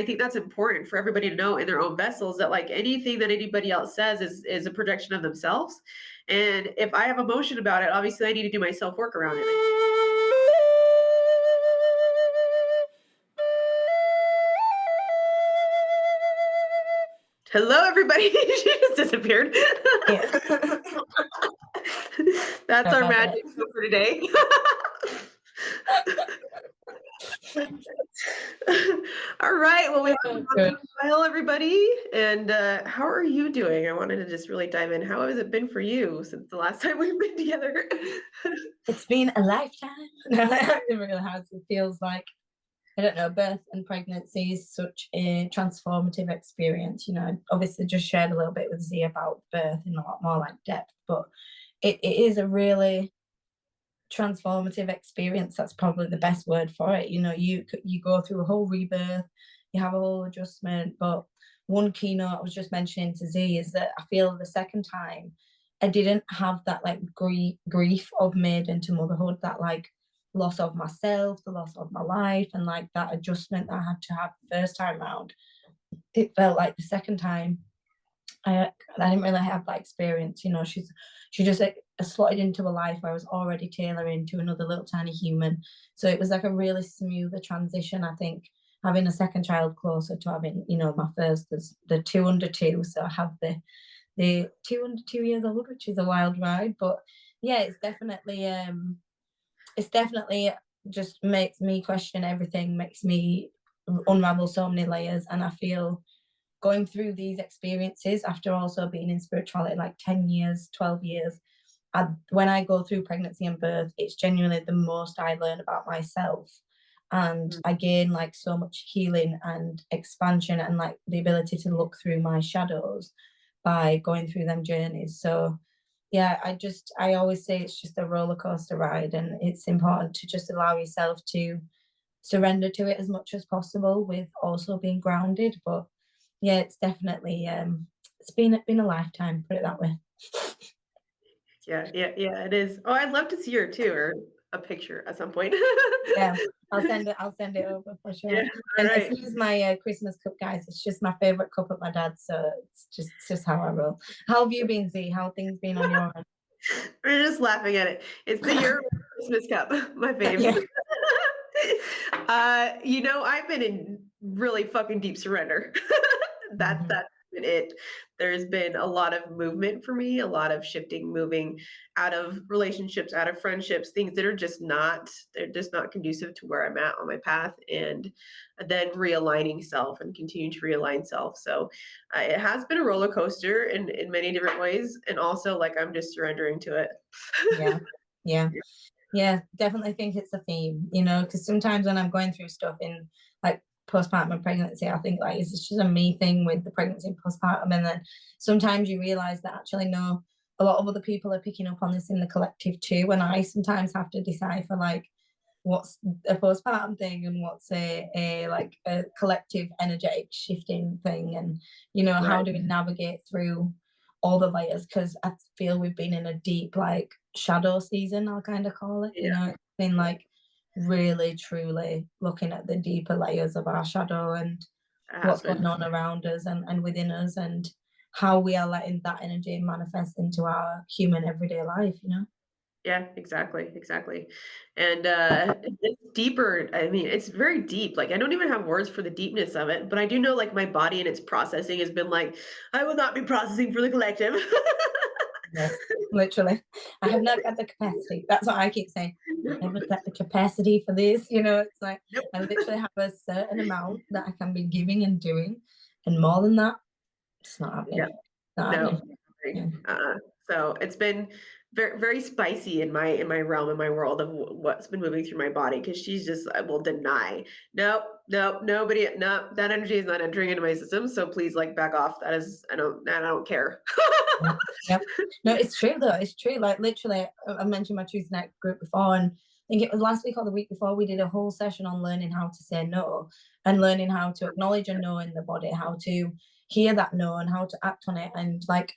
I think that's important for everybody to know in their own vessels, that like anything that anybody else says is a projection of themselves. And if I have emotion about it, obviously I need to do my self work around it. Hello, everybody. She just disappeared. Yeah. That's our magic show for today. All right. Well, we haven't talked in a while, everybody. And how are you doing? I wanted to just really dive in. How has it been for you since the last time we've been together? It's been a lifetime. It really has. It feels like, I don't know, birth and pregnancy is such a transformative experience. You know, I obviously just shared a little bit with Z about birth in a lot more like depth, but it is a really transformative experience. That's probably the best word for it. You know, you go through a whole rebirth, you have a whole adjustment. But one keynote I was just mentioning to Z is that I feel the second time I didn't have that like grief of maiden to motherhood, that like loss of myself, the loss of my life, and like that adjustment that I had to have the first time around. It felt like the second time I didn't really have that experience. You know, she just like slotted into a life where I was already tailoring to another little tiny human. So it was like a really smoother transition. I think having a second child closer to having, you know, my first, there's the 2 under 2. So I have the 2 under 2 years old, which is a wild ride. But yeah, it's definitely just makes me question everything, makes me unravel so many layers. And I feel going through these experiences after also being in spirituality like 10 years, 12 years, when I go through pregnancy and birth, it's genuinely the most I learn about myself. And I gain like so much healing and expansion and like the ability to look through my shadows by going through them journeys. So yeah, I always say it's just a roller coaster ride, and it's important to just allow yourself to surrender to it as much as possible with also being grounded. But yeah, it's definitely it's been a lifetime, put it that way. Yeah, it is. Oh, I'd love to see her too, or a picture at some point. Yeah, I'll send it over for sure. Yeah, all And right. as is my Christmas cup, guys, it's just my favorite cup at my dad's, so it's just how I roll. How have you been, Z? How have things been on your end? We're just laughing at it. It's the year Christmas cup, my fave. Yeah. I've been in really fucking deep surrender. That's been it. There's been a lot of movement for me, a lot of shifting, moving out of relationships, out of friendships, things that are they're just not conducive to where I'm at on my path, and then realigning self and continue to realign self. So it has been a roller coaster in many different ways, and also like I'm just surrendering to it. Yeah. Yeah. Yeah, definitely think it's a theme, you know, because sometimes when I'm going through stuff in like postpartum and pregnancy, I think like it's just a me thing with the pregnancy and postpartum. And then sometimes you realize that actually, no, a lot of other people are picking up on this in the collective too. And I sometimes have to decipher like what's a postpartum thing and what's a like a collective energetic shifting thing. And, you know, how Right. do we navigate through all the layers? Because I feel we've been in a deep like shadow season, I'll kind of call it. You know, it's been like really truly looking at the deeper layers of our shadow and what's going on around us and within us, and how we are letting that energy manifest into our human everyday life, you know. Yeah, exactly. And it's deeper. I mean, it's very deep. Like I don't even have words for the deepness of it, but I do know like my body and its processing has been like, I will not be processing for the collective. Yes, literally. I have not got the capacity. That's what I keep saying. I haven't got the capacity for this. You know, it's like Nope. I literally have a certain amount that I can be giving and doing, and more than that, it's not happening. Yeah. Not No. happening. Yeah. So it's been very spicy in my realm, in my world of what's been moving through my body, because she's just will deny. Nope, nobody, no, that energy is not entering into my system. So please like back off. That is, I don't care. Yep. Yep. No, it's true though. It's true. Like literally, I mentioned my Tuesday night group before, and I think it was last week or the week before, we did a whole session on learning how to say no and learning how to acknowledge a no in the body, how to hear that no and how to act on it. And like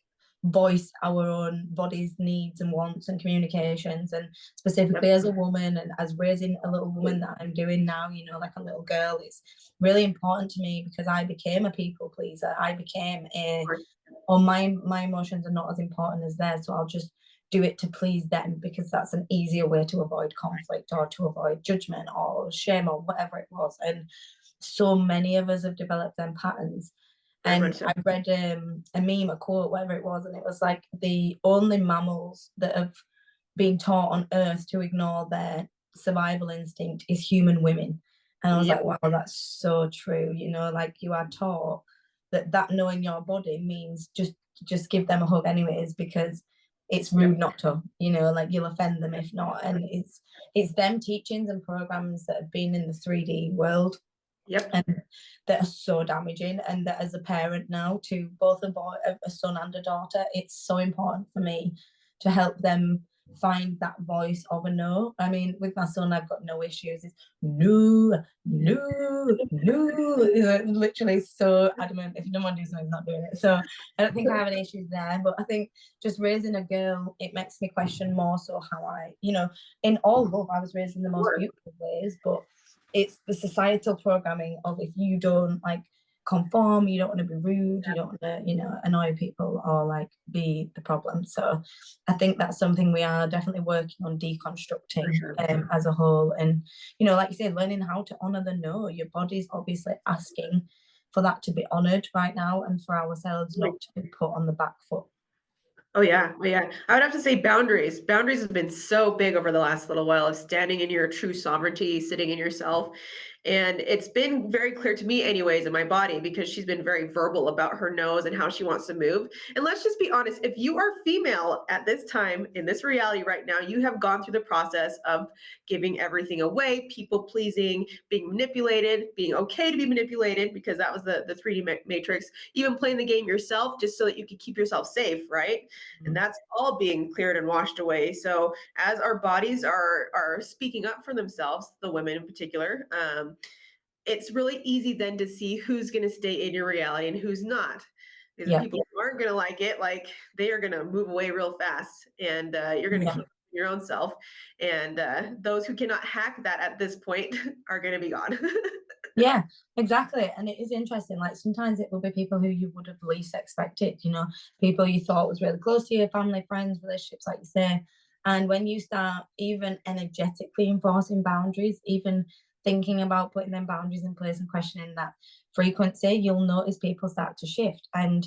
voice our own body's needs and wants and communications. And specifically as a woman and as raising a little woman that I'm doing now, you know, like a little girl, it's really important to me because I became a people pleaser. I became a, or my emotions are not as important as theirs, so I'll just do it to please them because that's an easier way to avoid conflict or to avoid judgment or shame or whatever it was. And so many of us have developed them patterns. Very much And so. I read a meme, a quote, whatever it was, and it was like the only mammals that have been taught on Earth to ignore their survival instinct is human women. And I was Yep. like, wow, that's so true. You know, like you are taught that knowing your body means just give them a hug anyways because it's rude not to. You know, like you'll offend them if not. And it's them teachings and programs that have been in the 3D world Yep. and that are so damaging. And that as a parent now to both a son and a daughter, it's so important for me to help them find that voice of a no. I mean, with my son, I've got no issues. It's no, no, no. He's literally so adamant. If you don't want to do something, he's not doing it. So I don't think I have any issues there. But I think just raising a girl, it makes me question more so how I, you know, in all love, I was raised in the most beautiful ways, but it's the societal programming of if you don't like conform, you don't want to be rude, you don't want to, you know, annoy people or like be the problem. So I think that's something we are definitely working on deconstructing as a whole. And, you know, like you said, learning how to honor the no. Your body's obviously asking for that to be honored right now and for ourselves not to be put on the back foot. Oh yeah, yeah. I would have to say boundaries. Boundaries have been so big over the last little while of standing in your true sovereignty, sitting in yourself. And it's been very clear to me, anyways, in my body because she's been very verbal about her nose and how she wants to move. And let's just be honest, if you are female at this time in this reality right now, you have gone through the process of giving everything away, people pleasing, being manipulated, being okay to be manipulated because that was the 3D matrix, even playing the game yourself just so that you could keep yourself safe, right? And that's all being cleared and washed away. So as our bodies are speaking up for themselves, the women in particular, it's really easy then to see who's going to stay in your reality and who's not. Because the Yeah. people who aren't going to like it, like they are going to move away real fast, and you're going to Yeah. keep your own self. And those who cannot hack that at this point are going to be gone. Yeah, exactly. And it is interesting. Like sometimes it will be people who you would have least expected, you know, people you thought was really close to you, family, friends, relationships, like you say. And when you start even energetically enforcing boundaries, even thinking about putting them boundaries in place and questioning that frequency, you'll notice people start to shift. And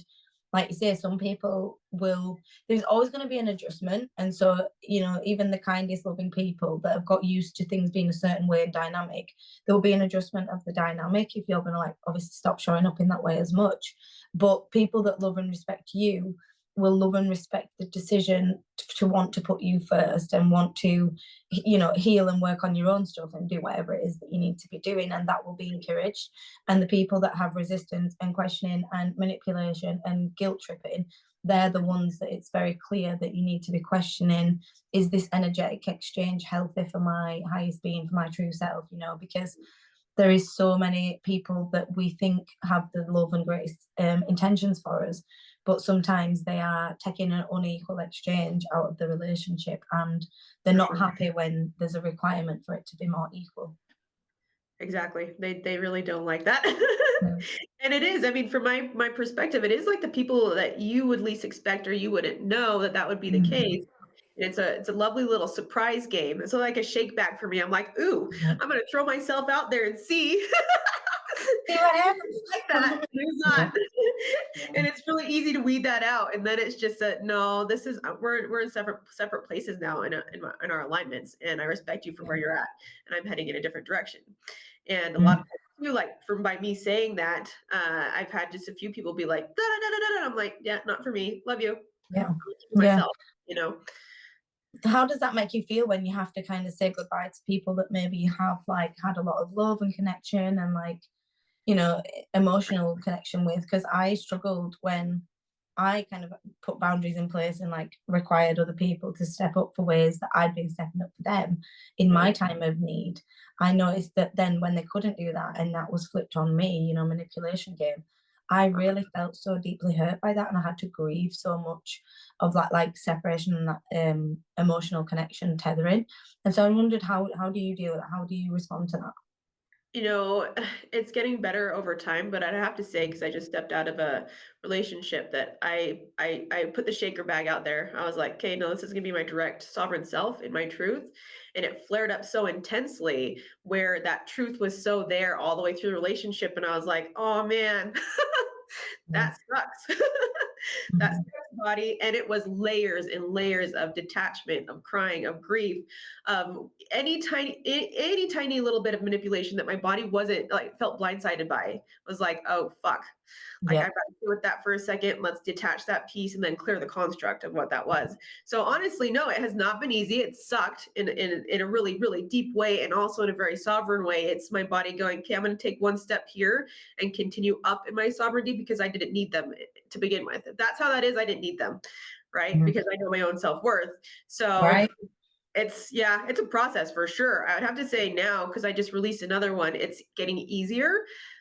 like you say, some people will, there's always going to be an adjustment. And so, you know, even the kindest, loving people that have got used to things being a certain way and dynamic, there will be an adjustment of the dynamic if you're going to like obviously stop showing up in that way as much. But people that love and respect you will love and respect the decision to want to put you first and want to, you know, heal and work on your own stuff and do whatever it is that you need to be doing, and that will be encouraged. And the people that have resistance and questioning and manipulation and guilt tripping, they're the ones that it's very clear that you need to be questioning, is this energetic exchange healthy for my highest being, for my true self, you know, because there is so many people that we think have the love and grace intentions for us, but sometimes they are taking an unequal exchange out of the relationship and they're not happy when there's a requirement for it to be more equal. Exactly. They really don't like that. Yeah. And it is, I mean, from my perspective, it is like the people that you would least expect or you wouldn't know that that would be the Mm. case. And it's a lovely little surprise game. It's like a shake back for me. I'm like, "Ooh, Yeah. I'm gonna throw myself out there and see." See what happens. Like that. Who's Yeah. not? And it's really easy to weed that out. And then it's just that no, this is we're in separate places now in our alignments. And I respect you for where you're at, and I'm heading in a different direction. And a lot Mm. of times too, like from by me saying that, I've had just a few people be like, da, da, da, da, da. I'm like, yeah, not for me. Love you. Yeah. I'm keeping Yeah. myself, you know. How does that make you feel when you have to kind of say goodbye to people that maybe you have like had a lot of love and connection and like, you know, emotional connection with? Because I struggled when I kind of put boundaries in place and like required other people to step up for ways that I'd been stepping up for them in my time of need. I noticed that then when they couldn't do that and that was flipped on me, you know, manipulation game, I really felt so deeply hurt by that, and I had to grieve so much of that like separation and that emotional connection tethering. And so I wondered, how do you deal with that? How do you respond to that? You know, it's getting better over time, but I'd have to say, because I just stepped out of a relationship, that I put the shaker bag out there. I was like, okay, no, this is gonna be my direct sovereign self and my truth. And it flared up so intensely where that truth was so there all the way through the relationship. And I was like, oh man, Yeah. that sucks. That Mhm. sucks, body. And it was layers and layers of detachment, of crying, of grief, any tiny little bit of manipulation that my body wasn't like felt blindsided by was like, oh fuck. Like Yeah. I've got to sit with that for a second. Let's detach that piece and then clear the construct of what that was. So honestly, no, it has not been easy. It sucked in a really, really deep way and also in a very sovereign way. It's my body going, okay, I'm gonna take one step here and continue up in my sovereignty because I didn't need them to begin with. If that's how that is, I didn't need them, right? Mhm. Because I know my own self-worth. So Right. it's a process for sure. I would have to say now, because I just released another one, it's getting easier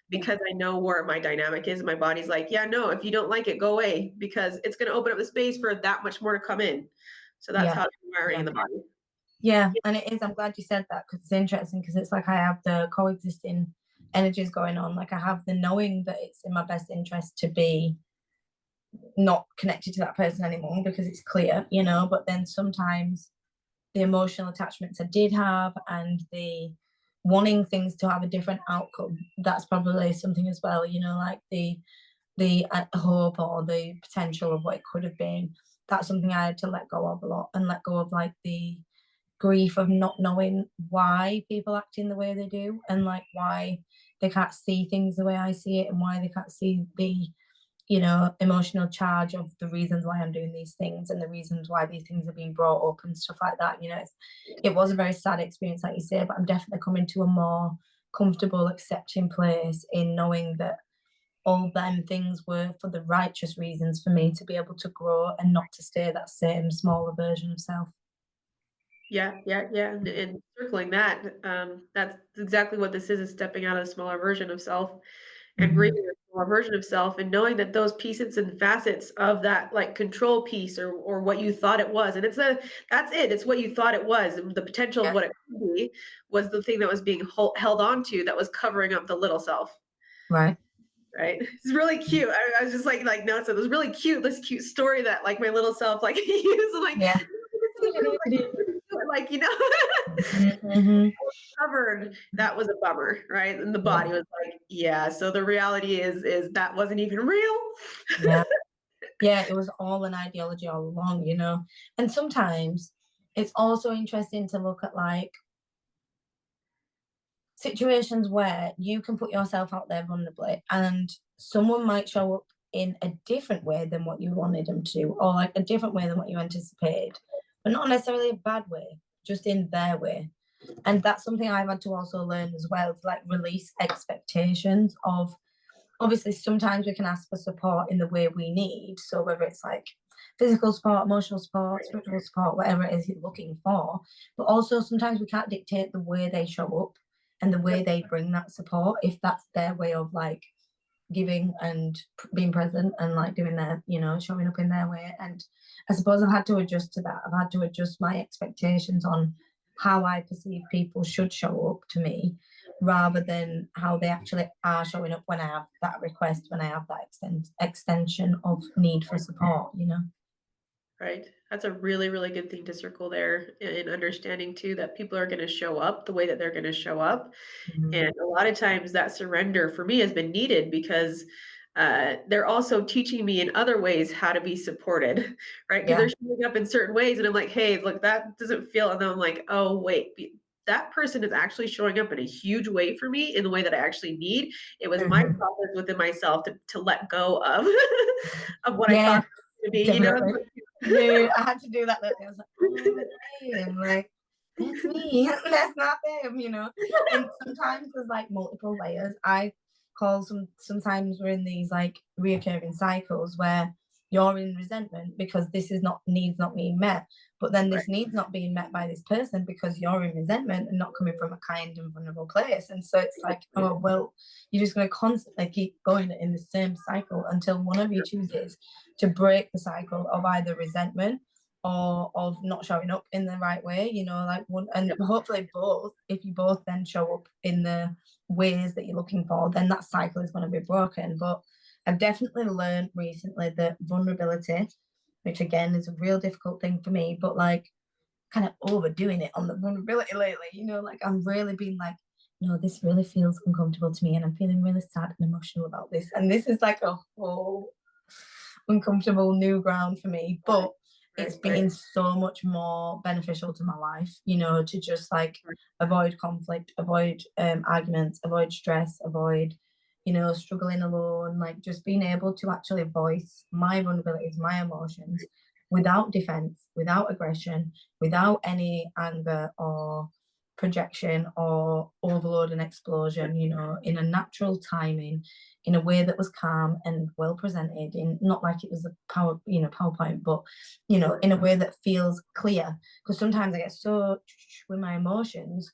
Yeah. because I know where my dynamic is. My body's like, yeah, no, if you don't like it, go away because it's going to open up the space for that much more to come in. So that's Yeah. how it's wiring in Yeah. the body. Yeah, and it is. I'm glad you said that because it's interesting because it's like I have the coexisting energies going on. Like I have the knowing that it's in my best interest to be not connected to that person anymore because it's clear, but then sometimes the emotional attachments I did have and the wanting things to have a different outcome, that's probably something as well, like the hope or the potential of what it could have been. That's something I had to let go of a lot and let go of like the grief of not knowing why people act in the way they do and like why they can't see things the way I see it and why they can't see the emotional charge of the reasons why I'm doing these things and the reasons why these things are being brought up and stuff like that. It was a very sad experience, like you say, but I'm definitely coming to a more comfortable, accepting place in knowing that all them things were for the righteous reasons for me to be able to grow and not to stay that same smaller version of self. Yeah, yeah, yeah. And circling that, that's exactly what this is stepping out of a smaller version of self and Mhm. bringing a smaller version of self and knowing that those pieces and facets of that like control piece or what you thought it was. And that's it. It's what you thought it was. And the potential of Yeah, what it could be was the thing that was being held on to that was covering up the little self. right. Right. It's really cute. I was just like, no, so it was really cute. This cute story that like my little self like used like Yeah. like Mhm. covered, that was a bummer, right? And the Yeah. body was like, yeah. So the reality is that wasn't even real. Yeah. Yeah, it was all an ideology all along. And sometimes it's also interesting to look at like situations where you can put yourself out there vulnerably and someone might show up in a different way than what you wanted them to, or like a different way than what you anticipated, but not necessarily a bad way, just in their way. And that's something I've had to also learn as well, to like release expectations of, obviously sometimes we can ask for support in the way we need, so whether it's like physical support, emotional support, spiritual support, whatever it is you're looking for, but also sometimes we can't dictate the way they show up and the way Yep. they bring that support if that's their way of like giving and being present and like doing their, showing up in their way. And I suppose I've had to adjust to that. I've had to adjust my expectations on how I perceive people should show up to me rather than how they actually are showing up when I have that request, when I have that extension of need for support. Right. That's a really, really good thing to circle there in understanding too that people are going to show up the way that they're going to show up. Mhm. And a lot of times that surrender for me has been needed because they're also teaching me in other ways how to be supported, right? Because Yeah. they're showing up in certain ways, and I'm like, hey, look, that doesn't feel. And then I'm like, oh, wait, that person is actually showing up in a huge way for me in the way that I actually need. It was my Mhm. process within myself to let go of of what I thought Yeah, it to be, definitely. Yeah, I had to do that lately. I was like, oh, damn, like that's me. That's not them. And sometimes there's like multiple layers. I call sometimes we're in these like reoccurring cycles where you're in resentment because this is not needs not being met. But then Right. this needs not being met by this person because you're in resentment and not coming from a kind and vulnerable place. And so it's like, oh well, you're just going to constantly keep going in the same cycle until one of you chooses to break the cycle of either resentment or of not showing up in the right way, you know, like one, and Yep. hopefully both, if you both then show up in the ways that you're looking for, then that cycle is going to be broken. But I've definitely learned recently that vulnerability, which again is a real difficult thing for me, but like kind of overdoing it on the vulnerability lately, you know, like I'm really being like, no, this really feels uncomfortable to me and I'm feeling really sad and emotional about this. And this is like a whole uncomfortable new ground for me. But it's Right. Right. been so much more beneficial to my life, you know, to just like Right. avoid conflict, avoid arguments, avoid stress, avoid, you know, struggling alone, like just being able to actually voice my vulnerabilities, my emotions without defense, without aggression, without any anger or projection or overload and explosion, you know, in a natural timing, in a way that was calm and well presented, in not like it was a PowerPoint, but you know, in a way that feels clear. Because sometimes I get so with my emotions,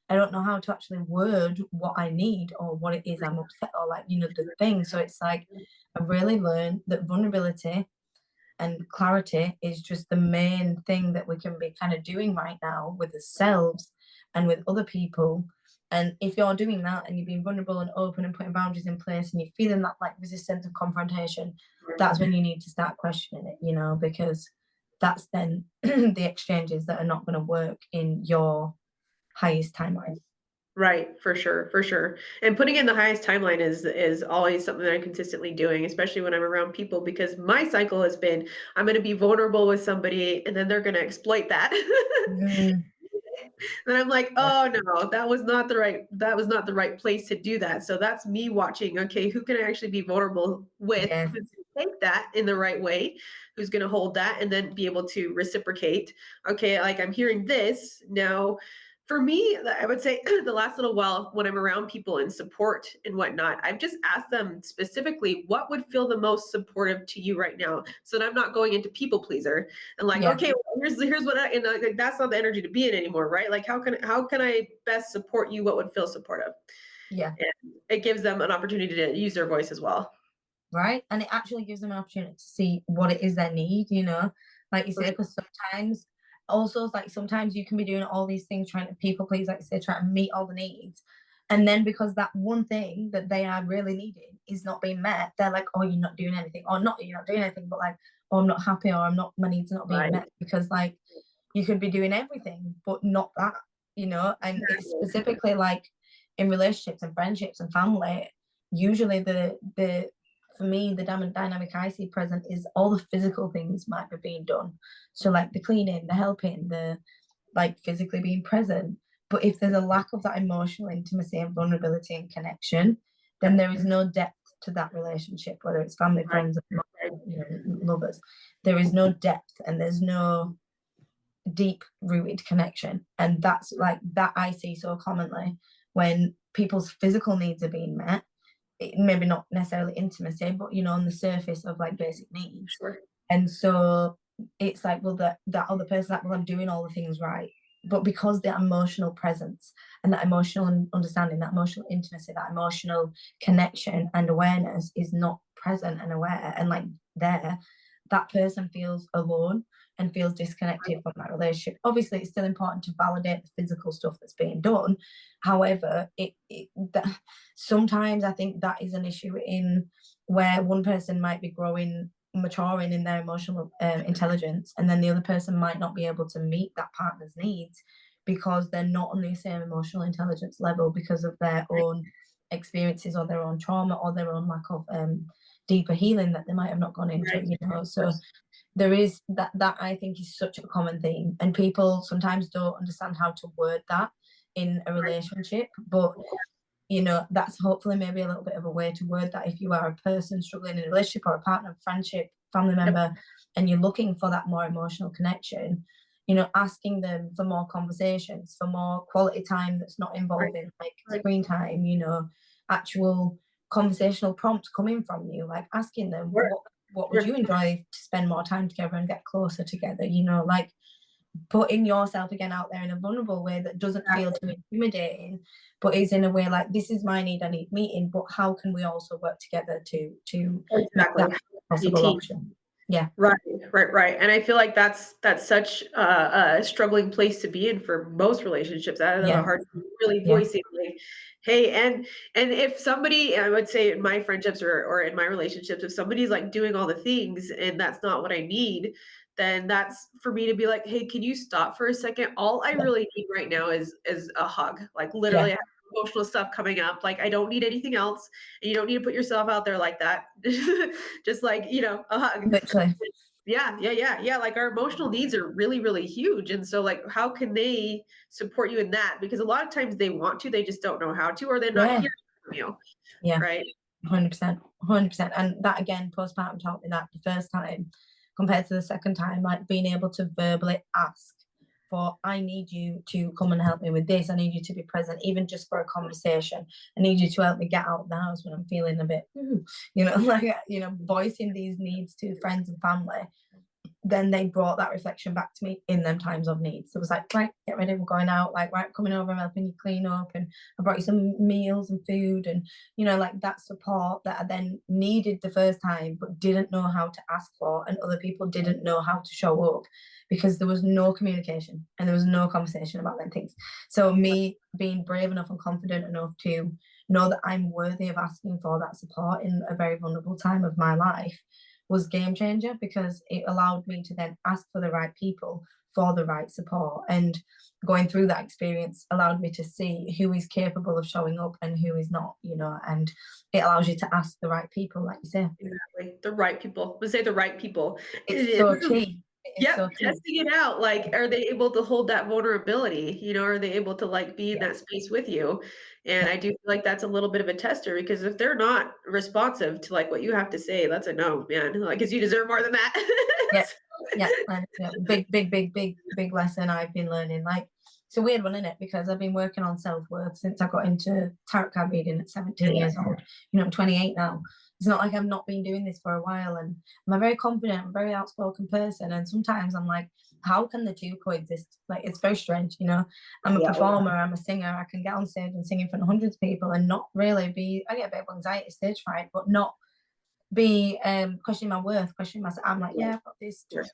I don't know how to actually word what I need or what it is I'm upset or like, you know, the thing. So it's like I've really learned that vulnerability and clarity is just the main thing that we can be kind of doing right now with ourselves and with other people. And if you're doing that and you're being vulnerable and open and putting boundaries in place and you're feeling that like resistance and confrontation, that's when you need to start questioning it, you know, because that's then the exchanges that are not going to work in your highest timeline. Right, for sure, for sure. And putting in the highest timeline is always something that I'm consistently doing, especially when I'm around people because my cycle has been I'm going to be vulnerable with somebody and then they're going to exploit that. Mm, And I'm like, yeah. "Oh no, that was not the right place to do that." So that's me watching, okay, who can I actually be vulnerable with? Yes. Who's gonna take that in the right way? Who's gonna hold that and then be able to reciprocate? Okay, like I'm hearing this. Now, for me, I would say the last little while when I'm around people and support and whatnot, I've just asked them specifically what would feel the most supportive to you right now so that I'm not going into people pleaser and like, Yeah. okay, well, here's what I and like that's not the energy to be in anymore, right? Like how can I best support you? What would feel supportive? Yeah. And it gives them an opportunity to use their voice as well. Right? And it actually gives them an opportunity to see what it is they need, you know, like you For say, sure. because sometimes also like sometimes you can be doing all these things trying to people please, like you say, trying to meet all the needs. And then because that one thing that they are really needing is not being met, they're like, oh, you're not doing anything, or not you're not doing anything, but like, oh, I'm not happy, or I'm not, my needs are not being Right. met because like you could be doing everything, but not that, you know, and it's Exactly. specifically like in relationships and friendships and family, usually the for me, the dynamic I see present is all the physical things might be being done. So, like the cleaning, the helping, the like physically being present. But if there's a lack of that emotional intimacy and vulnerability and connection, then there is no depth to that relationship, whether it's family, Right. friends, or, Right. you know, lovers. There is no depth and there's no deep rooted connection. And that's like that I see so commonly when people's physical needs are being met, maybe not necessarily intimacy, but you know, on the surface of like basic needs. Sure. And so it's like, well, that other person, like, well, I'm doing all the things right. But because that emotional presence and that emotional understanding, that emotional intimacy, that emotional connection and awareness is not present and aware and like there, that person feels alone and feels disconnected from that relationship. Obviously, it's still important to validate the physical stuff that's being done. However, sometimes I think that is an issue in where one person might be growing, maturing in their emotional intelligence, and then the other person might not be able to meet that partner's needs because they're not on the same emotional intelligence level because of their own experiences or their own trauma or their own lack of deeper healing that they might have not gone into, Right. you know. So there is that I think is such a common theme, and people sometimes don't understand how to word that in a Right. relationship. But you know, that's hopefully maybe a little bit of a way to word that if you are a person struggling in a relationship or a partner, friendship, family Yep. member, and you're looking for that more emotional connection, you know, asking them for more conversations, for more quality time that's not Right. involving like Right. screen time, you know, actual conversational prompts coming from you, like asking them Sure. what what would you enjoy to spend more time together and get closer together, you know, like putting yourself again out there in a vulnerable way that doesn't feel too intimidating, but is in a way like, this is my need, I need meeting, but how can we also work together to make Exactly. that a possible option? Yeah. Right, right. And I feel like that's such a struggling place to be in for most relationships. I have a Yeah. hard time really Yeah. voicing like, hey, and if somebody, I would say in my friendships or in my relationships, if somebody's like doing all the things and that's not what I need, then that's for me to be like, hey, can you stop for a second? All I Yeah. really need right now is a hug. Like literally Yeah. I have emotional stuff coming up. Like I don't need anything else. And you don't need to put yourself out there like that. Just like, a hug. Literally. Yeah. Like our emotional needs are really, really huge. And so, like, how can they support you in that? Because a lot of times they want to, they just don't know how to, or they're not Yeah. hearing from you, Yeah. right? 100%. 100%. And that again, postpartum taught me that the first time compared to the second time, like being able to verbally ask for, I need you to come and help me with this. I need you to be present, even just for a conversation. I need you to help me get out of the house when I'm feeling a bit, like, voicing these needs to friends and family. Then they brought that reflection back to me in them times of need. So it was like, right, get ready, we're going out, like, right, coming over and helping you clean up, and I brought you some meals and food, and like that support that I then needed the first time but didn't know how to ask for, and other people didn't know how to show up because there was no communication and there was no conversation about them things. So me being brave enough and confident enough to know that I'm worthy of asking for that support in a very vulnerable time of my life was game changer, because it allowed me to then ask for the right people for the right support. And going through that experience allowed me to see who is capable of showing up and who is not, and it allows you to ask the right people, like you say. Exactly. The right people. Let's say the right people. It's so key. It is Yep, so key. testing it out, like, are they able to hold that vulnerability? Are they able to, like, be in Yeah. that space with you? And Yeah. I do feel like that's a little bit of a tester because if they're not responsive to, like, what you have to say, that's a no, man, like, 'cause you deserve more than that. Yeah. Yeah. And big lesson I've been learning. Like, it's a weird one, isn't it? Because I've been working on self-worth since I got into tarot card reading at 17 years old. I'm 28 now. It's not like I've not been doing this for a while. And I'm a very confident, very outspoken person. And sometimes I'm like, how can the two coexist? Like, it's very strange, I'm a Yeah. performer, I'm a singer, I can get on stage and sing in front of hundreds of people and not really I get a bit of anxiety, stage fright, but not be questioning my worth, questioning myself. I'm like, yeah, I've got this, Sure.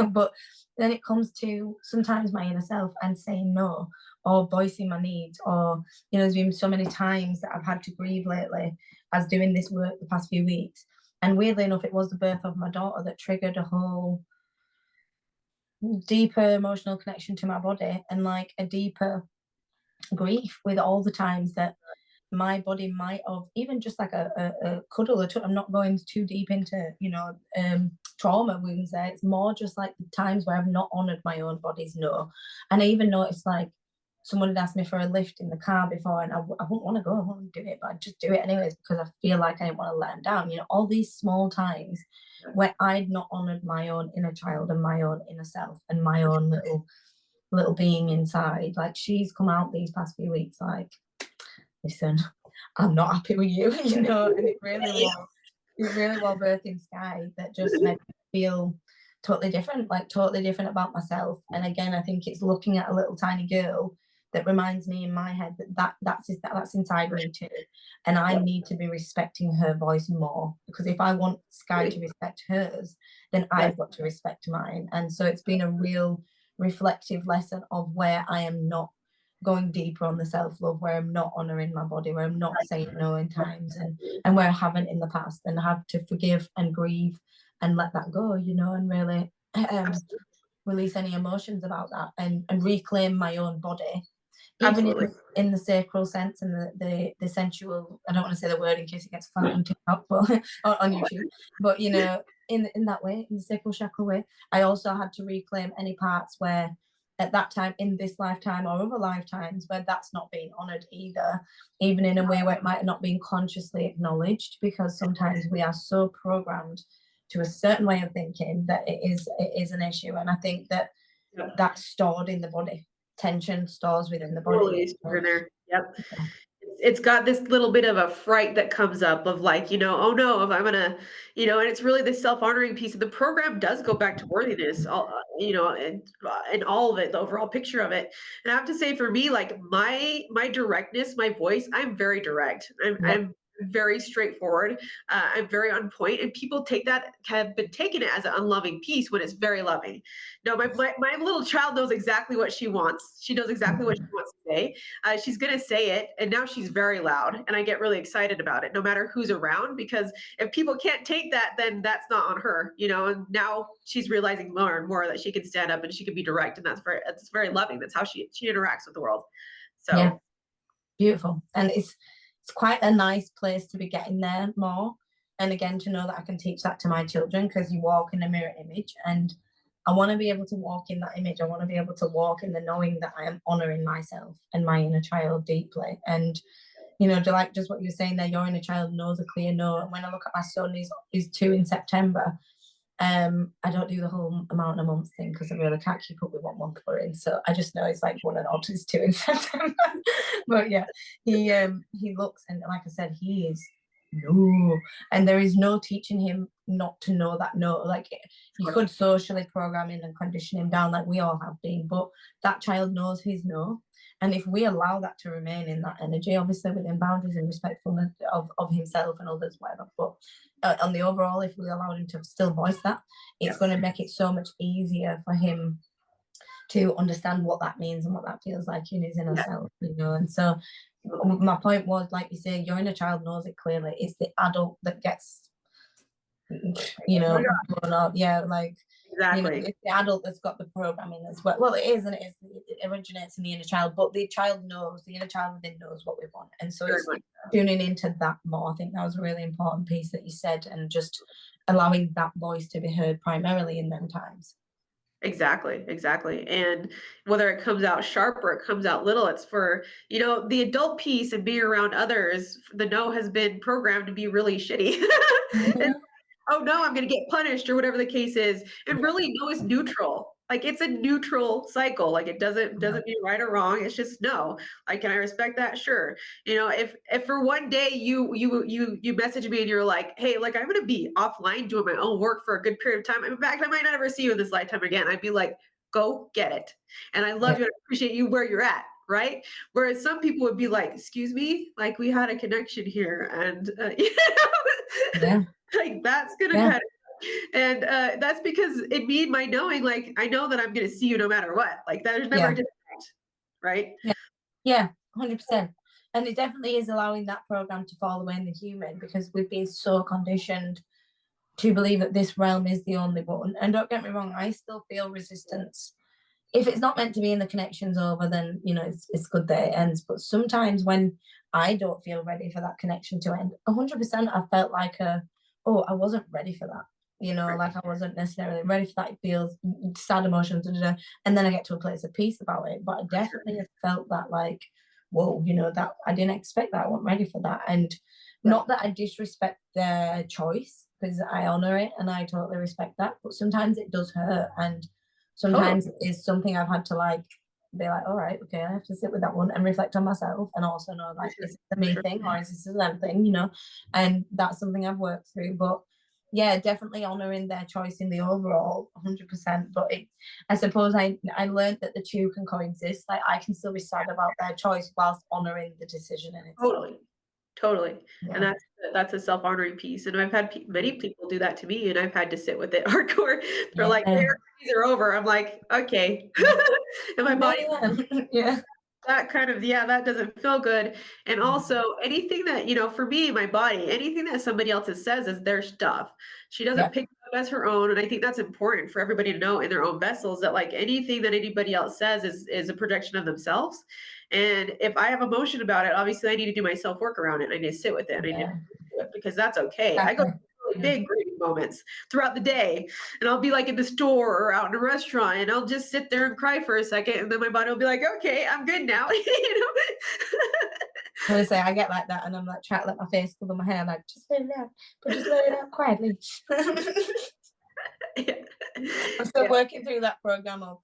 but then it comes to sometimes my inner self and saying no, or voicing my needs, or there's been so many times that I've had to grieve lately as doing this work the past few weeks. And weirdly enough, it was the birth of my daughter that triggered a whole deeper emotional connection to my body, and like a deeper grief with all the times that my body might have, even just like a cuddle. I'm not going too deep into trauma wounds there. It's more just like the times where I've not honored my own body's no. And I even noticed, like, someone had asked me for a lift in the car before, and I wouldn't want to go, I wouldn't do it, but I'd just do it anyways because I feel like I didn't want to let them down. All these small times where I'd not honored my own inner child and my own inner self and my own little being inside. Like, she's come out these past few weeks like, listen, I'm not happy with you, and it really was birthing Sky that just made me feel totally different about myself. And again, I think it's looking at a little tiny girl that reminds me in my head that's inside me too. And I need to be respecting her voice more, because if I want Sky to respect hers, then I've got to respect mine. And so it's been a real reflective lesson of where I am not going deeper on the self-love, where I'm not honoring my body, where I'm not saying no in times, and where I haven't in the past, and have to forgive and grieve and let that go, and really release any emotions about that, and reclaim my own body, even in the sacral sense and the sensual. I don't want to say the word in case it gets flagged on TikTok, but on YouTube, but in that way, in the sacral chakra way. I also had to reclaim any parts where at that time in this lifetime or other lifetimes where that's not being honored either, even in a way where it might not be consciously acknowledged, because sometimes we are so programmed to a certain way of thinking that it is an issue. And I think that that's stored in the body. Tension stores within the body. Totally, there. Yep. it's got this little bit of a fright that comes up of like, oh no, if I'm gonna, and it's really this self-honoring piece of the program does go back to worthiness, all, and all of it, the overall picture of it. And I have to say, for me, like my directness, my voice, I'm very direct. Yeah. I'm very straightforward. I'm very on point, and people have been taking it as an unloving piece when it's very loving. No, my little child knows exactly what she wants. She knows exactly what she Mhm. wants to say. She's going to say it, and now she's very loud, and I get really excited about it, no matter who's around, because if people can't take that, then that's not on her, And now she's realizing more and more that she can stand up and she can be direct, and that's very loving. That's how she interacts with the world. Yeah, So beautiful. And it's quite a nice place to be getting there more. And again, to know that I can teach that to my children, because you walk in a mirror image, and I want to be able to walk in that image. I want to be able to walk in the knowing that I am honoring myself and my inner child deeply. And like just what you were saying there, your inner child knows a clear no. And when I look at my son, he's 2 in September. I don't do the whole amount of months thing because I really can't keep up with what month we're in. So I just know it's like 1 and odd, it's 2 in September. But yeah, he looks, and like I said, he is no, and there is no teaching him not to know that no. Like, you could socially program him and condition him down, like we all have been, but that child knows his no. And if we allow that to remain in that energy, obviously within boundaries and respectfulness of himself and others, whatever, but on the overall, if we allow him to still voice that, it's going to make it so much easier for him to understand what that means and what that feels like in his inner self, And so my point was, like you say, your inner child knows it clearly. It's the adult that gets, blown up. Yeah, like, exactly. it's the adult that's got the programming as well. Well, it is, and it originates in the inner child, but the inner child within knows what we want. And so it's tuning into that more. I think that was a really important piece that you said, and just allowing that voice to be heard primarily in them times. Exactly. And whether it comes out sharp or it comes out little, it's for, the adult piece and being around others, the no has been programmed to be really shitty. And, Mm-hmm. oh no, I'm gonna get punished or whatever the case is. And Yeah. really no is neutral. Like, it's a neutral cycle. Like, it doesn't mean right or wrong. It's just no. Like, can I respect that? Sure. If for one day you message me and you're like, hey, like, I'm gonna be offline doing my own work for a good period of time. In fact, I might not ever see you in this lifetime again. I'd be like, go get it. And I love Yeah. you and appreciate you where you're at. Right. Whereas some people would be like, excuse me, like, we had a connection here. And, Yeah. like, that's gonna Yeah. kind of, and that's because in me, my knowing, like, I know that I'm gonna see you no matter what. Like, there's never a Yeah. disconnect, right? Yeah. Yeah. 100%. And it definitely is allowing that program to fall away in the human, because we've been so conditioned to believe that this realm is the only one. And don't get me wrong, I still feel resistance. If it's not meant to be and the connection's over, then it's good that it ends. But sometimes when I don't feel ready for that connection to end, 100% I felt like I wasn't ready for that. Right. Like, I wasn't necessarily ready for that. It feels sad emotions, and then I get to a place of peace about it. But I For sure. definitely have felt that, like, whoa, that I didn't expect that. I wasn't ready for that. And Right. not that I disrespect their choice, because I honor it and I totally respect that. But sometimes it does hurt, and Totally. sometimes it's something I've had to, like, be like, all right, okay, I have to sit with that one and reflect on myself, and also know, For like, sure. is it a For me sure. thing or is this a them thing, and that's something I've worked through. But yeah, definitely honoring their choice in the overall, 100%. But I suppose I learned that the two can coexist. Like, I can still be sad about their choice whilst honoring the decision in itself. Totally. Totally. And Yeah. that's a self-honoring piece. And I've had many people do that to me, and I've had to sit with it hardcore. They're like, Yeah. these are over. I'm like, okay. Yeah. And my body, Yeah. that kind of, yeah, that doesn't feel good. And Mm. also anything that, for me, my body, anything that somebody else says is their stuff. She doesn't Yeah. pick it up as her own. And I think that's important for everybody to know in their own vessels, that like anything that anybody else says is a projection of themselves. And if I have emotion about it, obviously I need to do my self work around it. I need to sit with it. I need to Yeah. do it, because that's okay. I go Exactly. through really Yeah. big grieving moments throughout the day, and I'll be like in the store or out in a restaurant, and I'll just sit there and cry for a second, and then my body will be like, okay, I'm good now. Honestly, I get like that, and I'm like trying to let my face cover my hair, like, just let it out, but just let it out quietly. Yeah. I'm still Yeah. working through that program of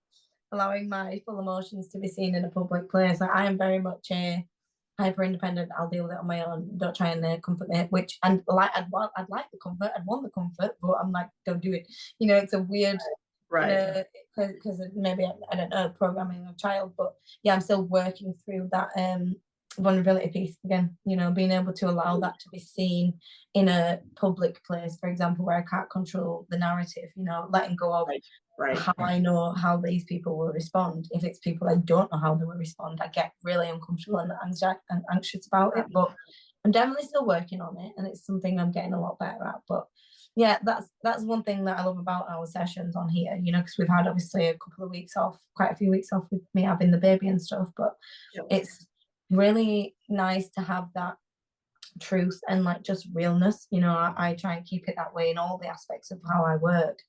allowing my full emotions to be seen in a public place. Like, I am very much hyper independent. I'll deal with it on my own. Don't try and comfort me. Which, and like, I'd like the comfort. I'd want the comfort, but I'm like, don't do it. You know, it's a weird, Right. because maybe I don't know, programming a child, but yeah, I'm still working through that vulnerability piece again. You know, being able to allow that to be seen in a public place, for example, where I can't control the narrative. You know, letting go of Right. Right. how I know how these people will respond. If it's people I don't know how they will respond, I get really uncomfortable and anxious about it. But I'm definitely still working on it, and it's something I'm getting a lot better at. But yeah, that's one thing that I love about our sessions on here, you know, because we've had obviously a couple of weeks off, quite a few weeks off with me having the baby and stuff. But Yep. it's really nice to have that truth and like just realness. You know, I try and keep it that way in all the aspects of how I work.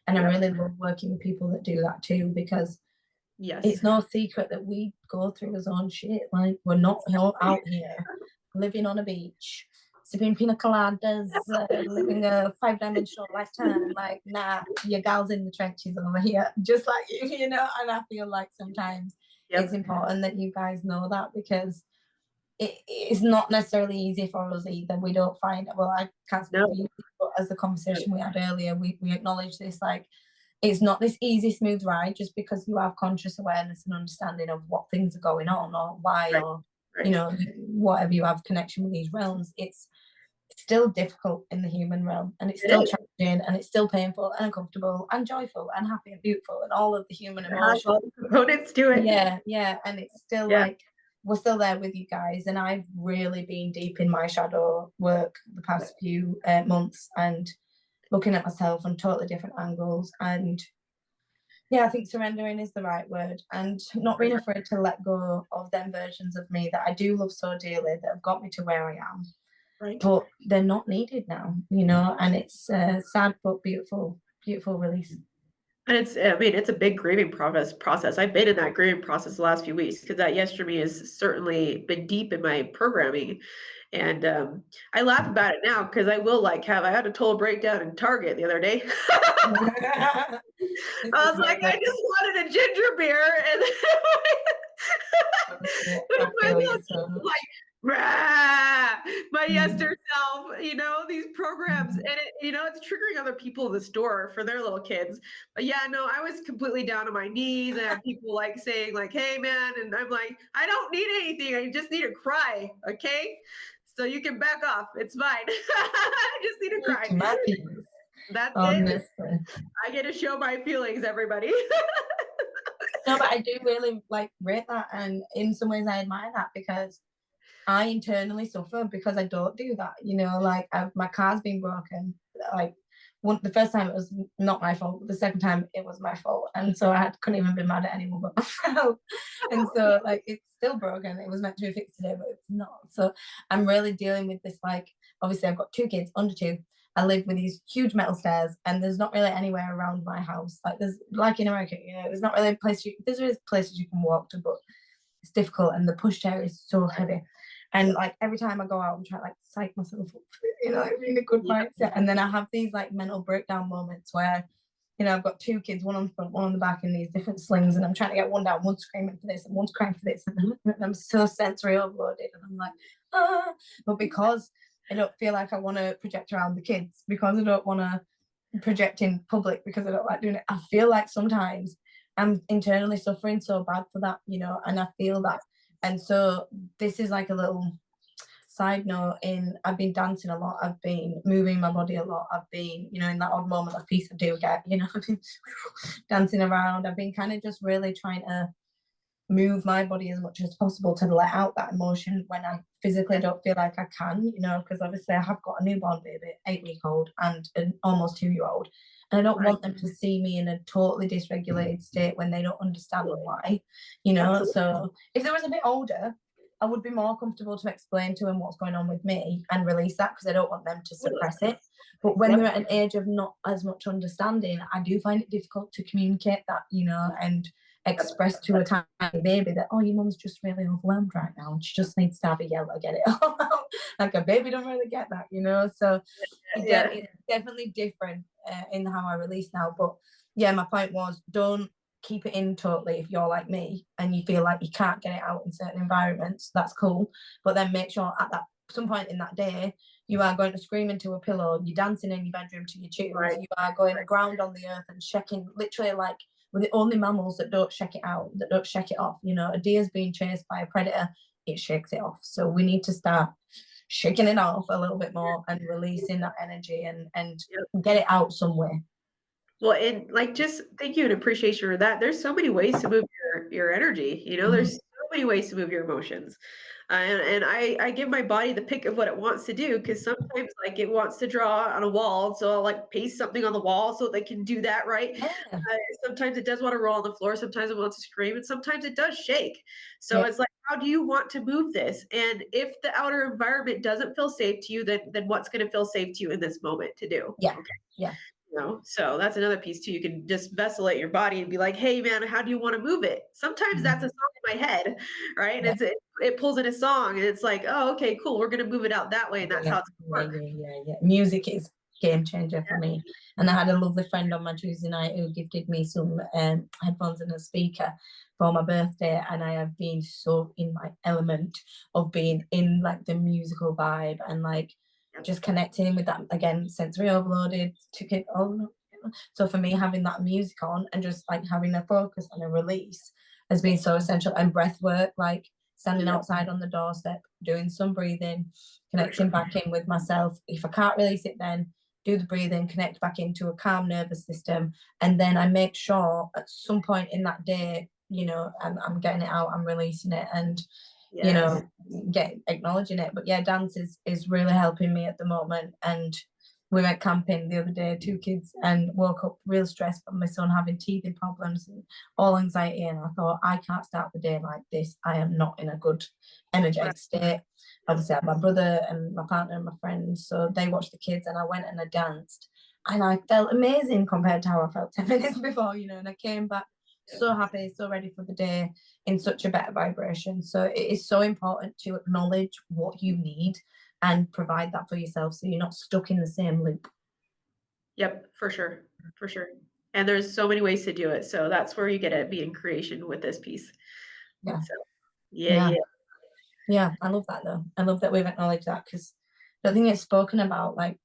And I Yep. really love working with people that do that too, because Yes. it's no secret that we go through our own shit. Like, we're not out here living on a beach, sipping pina coladas, living a 5-dimensional lifetime. Like, nah, your gal's in the trenches over here, just like you know. And I feel like sometimes it's Yep. important that you guys know that, because it's not necessarily easy for us either. We don't find, well, I can't speak No. for you, but as the conversation we had earlier, we acknowledge this, like, it's not this easy, smooth ride just because you have conscious awareness and understanding of what things are going on or why, Right. or, you Right. know, whatever you have connection with these realms. It's still difficult in the human realm, and it's It still is. challenging, and it's still painful and uncomfortable and joyful and happy and beautiful and all of the human It has emotions. all the components to it. Yeah, and it's still Yeah. like, we're still there with you guys, and I've really been deep in my shadow work the past few months, and looking at myself on totally different angles. And yeah, I think surrendering is the right word, and not being afraid to let go of them versions of me that I do love so dearly, that have got me to where I am, Right. but they're not needed now, you know. And it's sad but beautiful, beautiful release. And it's, I mean, it's a big grieving process. I've been in that grieving process the last few weeks because that yes for me has certainly been deep in my programming. And I laugh about it now because I will like have I had a total breakdown in Target the other day. This I is was my like, I best. just wanted a ginger beer, and Honestly, with I my feel you little so like, much. rah, my Mm. yester self, these programs, and it's triggering other people in the store for their little kids. But yeah, no, I was completely down on my knees. I had people like saying like, "Hey, man," and I'm like, "I don't need anything. I just need to cry, okay? So you can back off. It's fine. I just need to cry. My piece, That's it. honestly. I get to show my feelings, everybody." No, but I do really like rate that, and in some ways I admire that, because I internally suffer because I don't do that. You know, like my car's been broken. Like the first time it was not my fault, but the second time it was my fault, and so couldn't even be mad at anyone but myself. And so like it's still broken. It was meant to be fixed today, but it's not. So I'm really dealing with this. Like, obviously I've got 2 kids under 2. I live with these huge metal stairs, and there's not really anywhere around my house. Like, there's, like in America, you know, there's not really a place there's places you can walk to, but it's difficult, and the pushchair is so heavy. And like every time I go out, I'm trying to like psych myself up, you know, like, be in a good Yeah. mindset. And then I have these like mental breakdown moments where, you know, I've got 2 kids, one on the front, one on the back, in these different slings, and I'm trying to get one down, one's screaming for this, and one's crying for this, and I'm so sensory overloaded, and I'm like, ah. But because I don't feel like I want to project around the kids, because I don't want to project in public, because I don't like doing it, I feel like sometimes I'm internally suffering so bad for that, you know, and I feel that. And so this is like a little side note. I've been dancing a lot, I've been moving my body a lot, I've been, you know, in that odd moment of peace I do get, you know, I've been dancing around, I've been kind of just really trying to move my body as much as possible to let out that emotion when I physically don't feel like I can, you know, because obviously I have got a newborn baby, 8-week-old, and an almost 2-year-old. And I don't Right. want them to see me in a totally dysregulated state when they don't understand why, you know. Absolutely. So if they was a bit older, I would be more comfortable to explain to them what's going on with me and release that, because I don't want them to suppress it. But when Yep. they're at an age of not as much understanding, I do find it difficult to communicate that, you know, and Yep. express to a tiny baby that, oh, your mum's just really overwhelmed right now and she just needs to have a yell to get it all out. Like, a baby don't really get that, you know. So Yeah. it's definitely different in how I release now. But yeah, my point was, don't keep it in totally if you're like me and you feel like you can't get it out in certain environments, that's cool. But then make sure at that some point in that day, you are going to scream into a pillow, you're dancing in your bedroom to your tunes, Right. you are going to ground on the earth and checking, literally like we're the only mammals that don't shake it out, that don't shake it off. You know, a deer's being chased by a predator, it shakes it off. So we need to start shaking it off a little bit more and releasing that energy and Yep. get it out somewhere. Well, and like just thank you and appreciation for that. There's so many ways to move your energy. You know, there's so many ways to move your emotions. And I give my body the pick of what it wants to do because sometimes like it wants to draw on a wall, so I'll like paste something on the wall so they can do that right. Yeah, Sometimes it does want to roll on the floor, sometimes it wants to scream, and sometimes it does shake. So yeah, it's like, how do you want to move this? And if the outer environment doesn't feel safe to you, then what's going to feel safe to you in this moment to do? yeah, Okay. yeah, You know, so that's another piece too. You can just vacillate your body and be like, "Hey, man, how do you want to move it?" Sometimes that's a mhm, song in my head, right? yeah. It pulls in a song, and it's like, "Oh, okay, cool. We're gonna move it out that way, and that's Yeah, how it's yeah, gonna work." yeah, yeah, yeah. Music is game changer for me. And I had a lovely friend on my Tuesday night who gifted me some headphones and a speaker for my birthday, and I have been so in my element of being in like the musical vibe and like Yep, just connecting with that again, sensory overloaded, took it all. So for me, having that music on and just like having a focus and a release has been so essential. And breath work, like standing yep, outside on the doorstep, doing some breathing, for sure. connecting back in with myself. If I can't release it, then do the breathing, connect back into a calm nervous system. And then I make sure at some point in that day, you know, I'm getting it out, I'm releasing it, and you Yes. know, get acknowledging it. But yeah, dance is really helping me at the moment. And we went camping the other day, two kids, and woke up real stressed from my son having teething problems and all anxiety. And I thought, I can't start the day like this. I am not in a good Right. energetic state. Yep. Obviously, I had my brother and my partner and my friends, so they watched the kids, and I went and I danced, and I felt amazing compared to how I felt 10 minutes before, you know. And I came back Yep. so happy, so ready for the day, in such a better vibration. So it is so important to acknowledge what you need and provide that for yourself so you're not stuck in the same loop. Yep, for sure. For sure. And there's so many ways to do it. So that's where you get to be in creation with this piece. Yeah, So yeah, yeah, yeah. yeah. I love that though. I love that we've acknowledged that because I think it's spoken about like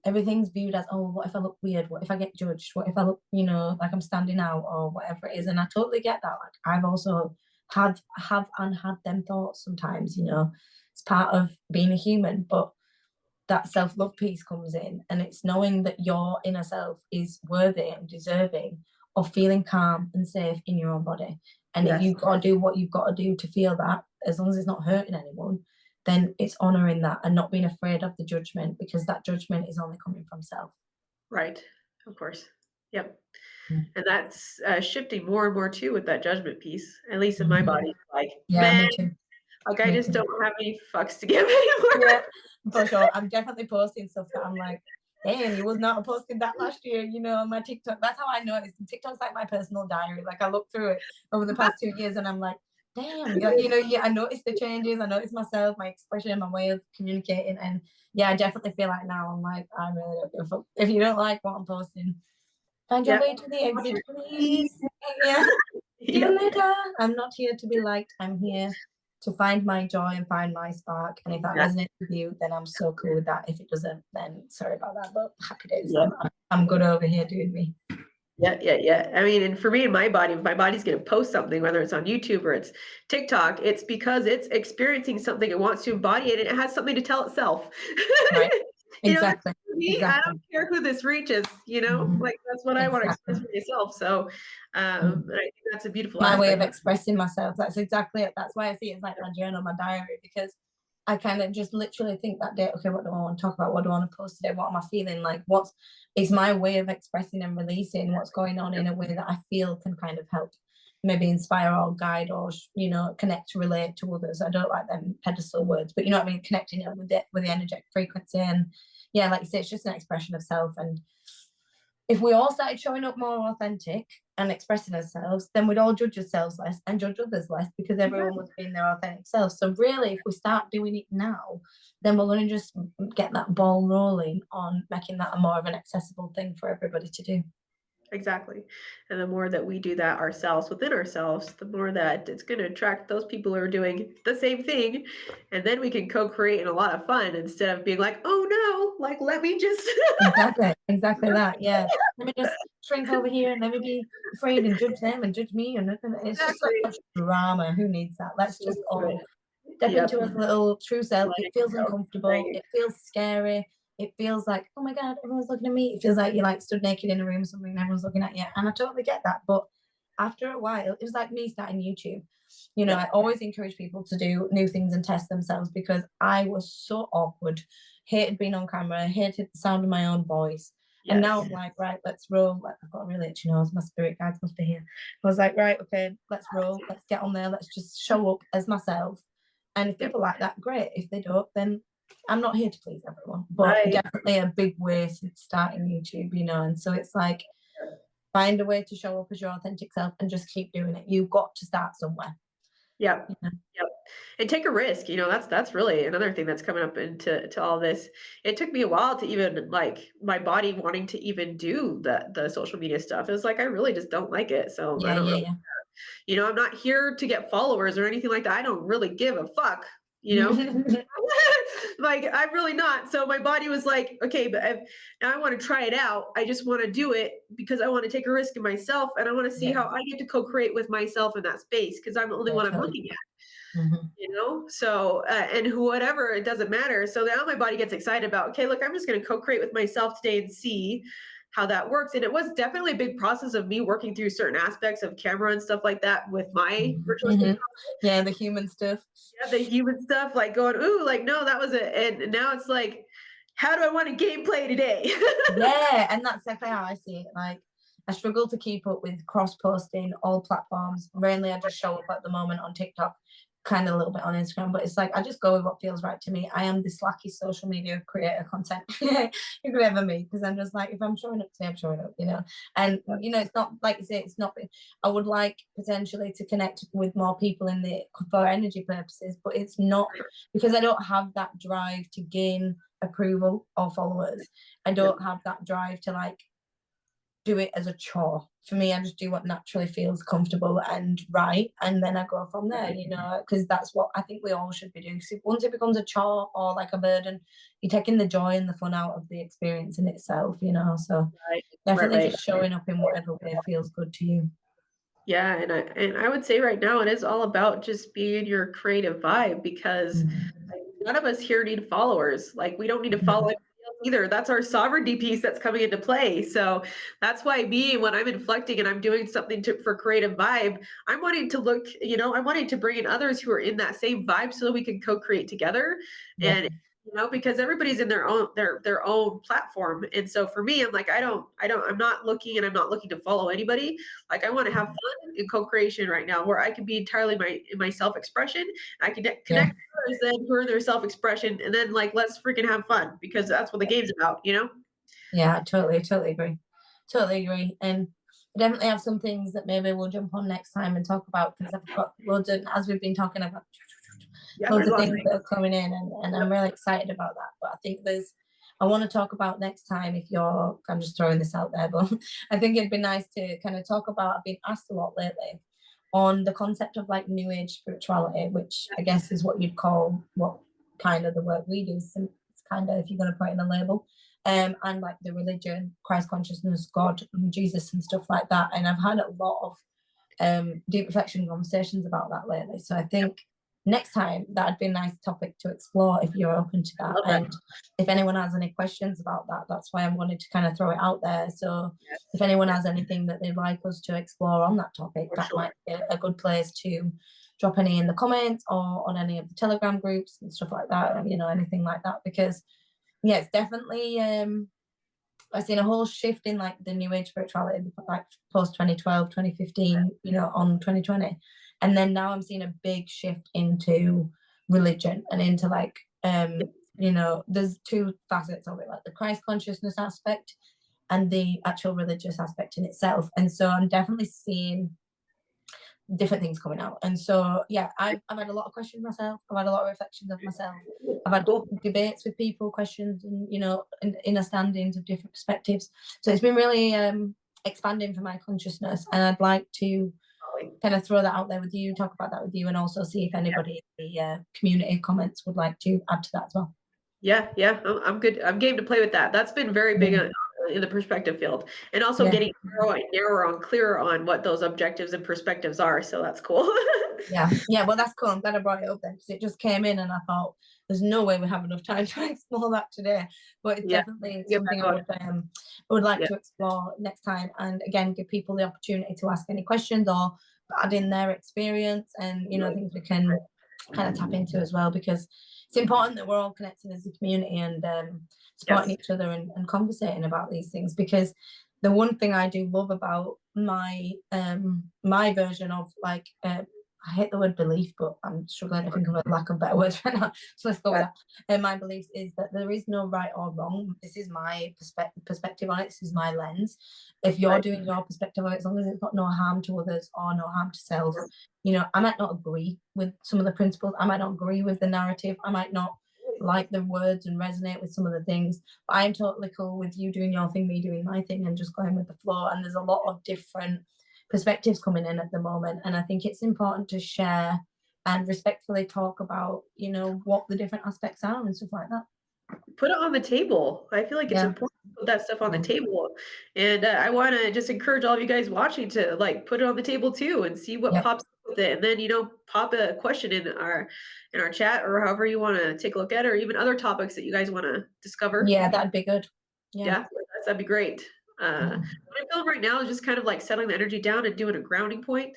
everything's viewed as, oh, what if I look weird? What if I get judged? What if I look, you know, like I'm standing out or whatever it is? And I totally get that. Like I've also have and had them thoughts sometimes, you know, it's part of being a human, but that self-love piece comes in, and it's knowing that your inner self is worthy and deserving of feeling calm and safe in your own body. And if Yes. you've got to do what you've got to do to feel that, as long as it's not hurting anyone, then it's honoring that and not being afraid of the judgment, because that judgment is only coming from self. Right. Of course. Yep. Mm. And that's shifting more and more too with that judgment piece, at least in my Mhm. body. Like, Yeah, man, me too. like I Me just too. don't have any fucks to give anymore. Yeah, for sure. I'm definitely posting stuff that I'm like, damn, you was not posting that last year, you know, on my TikTok. That's how I noticed. TikTok's like my personal diary. Like I look through it over the past 2 years and I'm like, damn, like, you know, yeah, I noticed the changes. I noticed myself, my expression, my way of communicating. And yeah, I definitely feel like now I'm like, I really don't give a fuck. If you don't like what I'm posting, find your Yep. way to the exit, please. Yeah. See you Yep. later. I'm not here to be liked. I'm here to find my joy and find my spark. And if that Yeah. resonates with you, then I'm so cool with that. If it doesn't, then sorry about that. But happy days. Yeah. I'm good over here doing me. Yeah, yeah, yeah. I mean, and for me and my body, if my body's going to post something, whether it's on YouTube or it's TikTok, it's because it's experiencing something it wants to embody it and it has something to tell itself. Right. You know, this Exactly. is me. I Exactly. don't care who this reaches, you know, Mhm. like that's what I want to Exactly. express for myself. So, Mhm. and I think that's a beautiful My way of aspect. expressing myself. That's exactly it. That's why I see it as like my journal, my diary, because I kind of just literally think that day, okay, what do I want to talk about? What do I want to post today? What am I feeling? Like, what's is my way of expressing and releasing what's going on in a way that I feel can kind of help, maybe inspire or guide or, you know, connect, relate to others. I don't like them pedestal words, but you know what I mean? Connecting it with the energetic frequency. And yeah, like you say, it's just an expression of self. And if we all started showing up more authentic and expressing ourselves, then we'd all judge ourselves less and judge others less because Yeah, everyone was being their authentic self. So really, if we start doing it now, then we're going to just get that ball rolling on making that a more of an accessible thing for everybody to do. Exactly. And the more that we do that ourselves within ourselves, the more that it's going to attract those people who are doing the same thing. And then we can co create in a lot of fun instead of being like, oh no, like, let me just. Exactly, exactly that. Yeah. Let me just shrink over here and let me be afraid and judge them and judge me. And it's just so Exactly. much drama. Who needs that? Let's So just much of all it. step Yep. into a little true self. Let It it feels go. uncomfortable. Right. It feels scary. It feels like, oh my God, everyone's looking at me. It feels like you're like stood naked in a room or something and everyone's looking at you. And I totally get that. But after a while, it was like me starting YouTube. You know, Yep. I always encourage people to do new things and test themselves because I was so awkward, hated being on camera, hated the sound of my own voice. And now Yes. I'm like, right, let's roll. Like, I've got a really itchy nose. My spirit guides must be here. I was like, right, okay, let's roll. Let's get on there. Let's just show up as myself. And if Yep. people like that, great. If they don't, then I'm not here to please everyone. But Right. definitely a big way since starting YouTube, you know. And so it's like find a way to show up as your authentic self and just keep doing it. You've got to start somewhere. Yep. You know? Yep. And take a risk. That's really another thing that's coming up into all this. It took me a while to even like my body wanting to even do the social media stuff. It was like I really just don't like it. So I Yeah, don't yeah, really, yeah. I'm not here to get followers or anything like that. I don't really give a fuck, you know? Like I'm really not. So my body was like, okay, but now I want to try it out. I just want to do it because I want to take a risk in myself and I want to see Yeah, how I get to co-create with myself in that space because I'm the only yeah, one I'm totally. looking at. Mm-hmm. So and whatever, it doesn't matter. So now my body gets excited about, okay, look, I'm just going to co-create with myself today and see how that works. And it was definitely a big process of me working through certain aspects of camera and stuff like that with my virtual Mm-hmm. assistant. Yeah, the human stuff. Yeah, the human stuff, like going, ooh, like no, that was it. And now it's like, how do I want to gameplay today? Yeah, and that's exactly how I see it. Like, I struggle to keep up with cross posting all platforms. Mainly, I just show up at the moment on TikTok, kind of a little bit on Instagram, but it's like I just go with what feels right to me. I am the slacky social media creator content you could ever meet because I'm just like, if I'm showing up today, I'm showing up, you know. And you know, it's not like you say, it's not. I would like potentially to connect with more people in the for energy purposes, but it's not because I don't have that drive to gain approval or followers. I Yep. don't have that drive to like do it as a chore. For me, I just do what naturally feels comfortable and right, and then I go from there. You know, because that's what I think we all should be doing. Because once it becomes a chore or like a burden, you're taking the joy and the fun out of the experience in itself. You know, so Right, right, definitely right. just showing up in whatever way feels good to you. Yeah, and I would say right now it is all about just being in your creative vibe because Mm-hmm. like, none of us here need followers. Like we don't need to follow anybody else either. That's our sovereignty piece that's coming into play. So that's why me, when I'm inflecting and I'm doing something for creative vibe, I'm wanting to look, I'm wanting to bring in others who are in that same vibe so that we can co-create together. Yeah, And because everybody's in their own platform. And so for me, I'm like, I'm not looking and I'm not looking to follow anybody. Like I want to have fun in co-creation right now where I can be entirely my self-expression. I can yeah, connect with others then who are their self-expression and then like let's freaking have fun because that's what the game's about. yeah. Totally agree. Totally agree. And I definitely have some things that maybe we'll jump on next time and talk about because I've got loads of, as we've been talking about, Yeah, loads there's of lots of things things. that are coming in, and I'm really excited about that. But I think I want to talk about next time if you're, I'm just throwing this out there, but I think it'd be nice to kind of talk about, I've been asked a lot lately on the concept of like new age spirituality, which I guess is what you'd call what kind of the work we do. So it's kind of, if you're going to put in a label, and like the religion, Christ consciousness, God, Jesus, and stuff like that. And I've had a lot of deep reflection conversations about that lately. So I think next time that'd be a nice topic to explore if you're open to I that. love that. And if anyone has any questions about that, that's why I'm wanting to kind of throw it out there. So if Yes. anyone Yes, has anything that they'd like us to explore on that topic, for that sure. might be a good place to drop any in the comments or on any of the Telegram groups and stuff like that, or, you know, anything like that. Because yeah, it's definitely I've seen a whole shift in like the new age spirituality, like post 2012, 2015, you know, on 2020. And then now I'm seeing a big shift into religion and into like, you know, there's two facets of it, like the Christ consciousness aspect and the actual religious aspect in itself. And so I'm definitely seeing different things coming out. And so, yeah, I've had a lot of questions myself. I've had a lot of reflections of myself. I've had Cool. debates with people, questions, and you know, understandings of different perspectives. So it's been really expanding for my consciousness, and I'd like to Totally. kind of throw that out there with you, talk about that with you, and also see if anybody in the community comments would like to add to that as well. Yeah, yeah, I'm good. I'm game to play with that. That's been very big Yeah, in the perspective field, and also yeah, getting narrower and clearer on what those objectives and perspectives are. So that's cool. yeah, yeah. Well, that's cool. I'm glad I brought it up then, because it just came in, and I thought there's no way we have enough time to explore that today. But it's Yeah, definitely get back something on. I would like Yeah, to explore next time, and again give people the opportunity to ask any questions or add in their experience, and things we can kind of tap into as well, because it's important that we're all connected as a community and supporting yes, each other and conversating about these things, because the one thing I do love about my version of like I hate the word belief, but I'm struggling to think of a lack of better words right now. So let's go with yeah, that. And my beliefs is that there is no right or wrong. This is my perspective on it. This is my lens. If you're right. doing your perspective on it, as long as it's got no harm to others or no harm to self, I might not agree with some of the principles. I might not agree with the narrative. I might not like the words and resonate with some of the things. But I'm totally cool with you doing your thing, me doing my thing, and just going with the flow. And there's a lot of different perspectives coming in at the moment, and I think it's important to share and respectfully talk about what the different aspects are and stuff like that. Put it on the table. I feel like it's Yeah, important to put that stuff on the yeah, table, and I want to just encourage all of you guys watching to like put it on the table too, and see what yep, pops up with it, and then pop a question in our chat or however you want to take a look at it, or even other topics that you guys want to discover. yeah, that'd be good. Yeah, Yeah, that'd be great. yeah, What I'm feeling right now is just kind of like settling the energy down and doing a grounding point.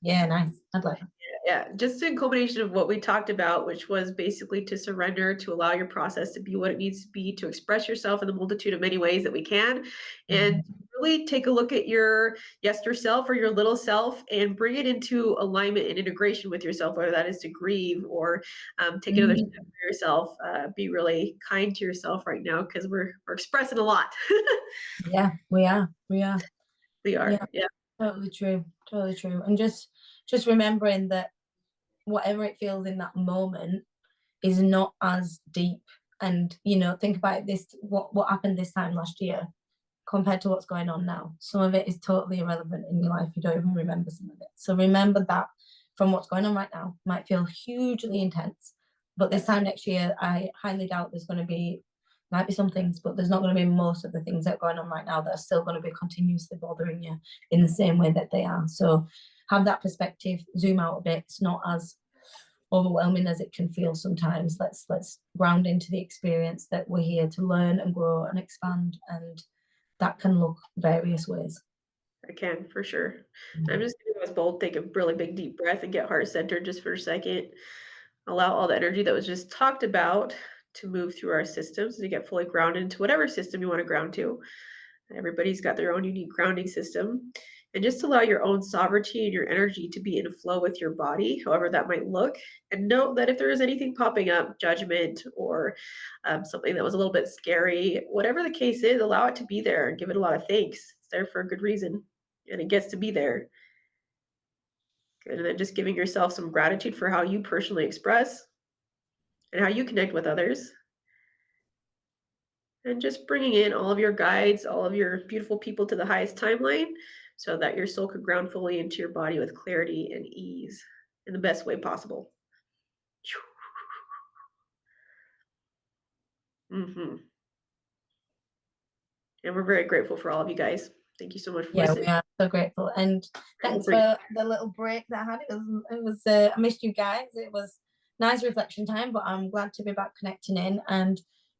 yeah, nice. I'd like that. Yeah, just a culmination of what we talked about, which was basically to surrender, to allow your process to be what it needs to be, to express yourself in the multitude of many ways that we can, and Mhm. really take a look at your yester self or your little self and bring it into alignment and integration with yourself, whether that is to grieve or take another step Mm. for yourself. Be really kind to yourself right now because we're expressing a lot. Yeah, we are, We yeah, are, yeah. totally true, and just remembering that whatever it feels in that moment is not as deep. And think about this, what happened this time last year compared to what's going on now. Some of it is totally irrelevant in your life. You don't even remember some of it. So remember that from what's going on right now might feel hugely intense. But this Yes. time next year, I highly doubt there's going to be, might be some things, but there's not going to be most of the things that are going on right now that are still going to be continuously bothering you in the same way that they are. So have that perspective, zoom out a bit. It's not as overwhelming as it can feel sometimes. Let's ground into the experience that we're here to learn and grow and expand, and that can look various ways. I can for sure. I'm Mm. just gonna do us both take a really big deep breath and get heart centered just for a second. Allow all the energy that was just talked about to move through our systems to get fully grounded into whatever system you want to ground to. Everybody's got their own unique grounding system. And just allow your own sovereignty and your energy to be in flow with your body, however that might look. And note that if there is anything popping up, judgment or something that was a little bit scary, whatever the case is, allow it to be there and give it a lot of thanks. It's there for a good reason and it gets to be there. And then just giving yourself some gratitude for how you personally express and how you connect with others. And just bringing in all of your guides, all of your beautiful people to the highest timeline so that your soul could ground fully into your body with clarity and ease in the best way possible. Hmm. And we're very grateful for all of you guys. Thank you so much for Yeah, we listening. are so grateful, and Grateful thanks for you. for the little break that I had. It was I missed you guys. It was nice reflection time, but I'm glad to be back connecting in, and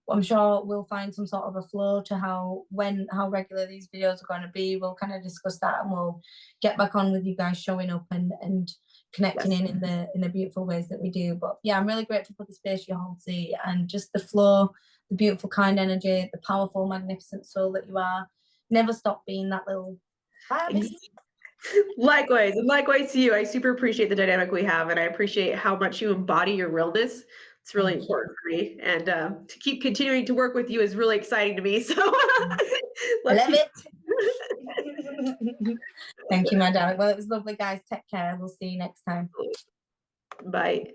I'm sure we'll find some sort of a flow to how regular these videos are going to be. We'll kind of discuss that, and we'll get back on with you guys showing up and connecting Yes. in the beautiful ways that we do. But yeah, I'm really grateful for the space you hold, Z, and just the flow, the beautiful kind energy, the powerful magnificent soul that you are. Never stop being that little fire baby. Likewise, and likewise to you. I super appreciate the dynamic we have, and I appreciate how much you embody your realness. It's really Thank you. important for me, and to keep continuing to work with you is really exciting to me. So I let's love keep. it. Thank you, my darling. Well, it was lovely, guys. Take care. We'll see you next time. Bye.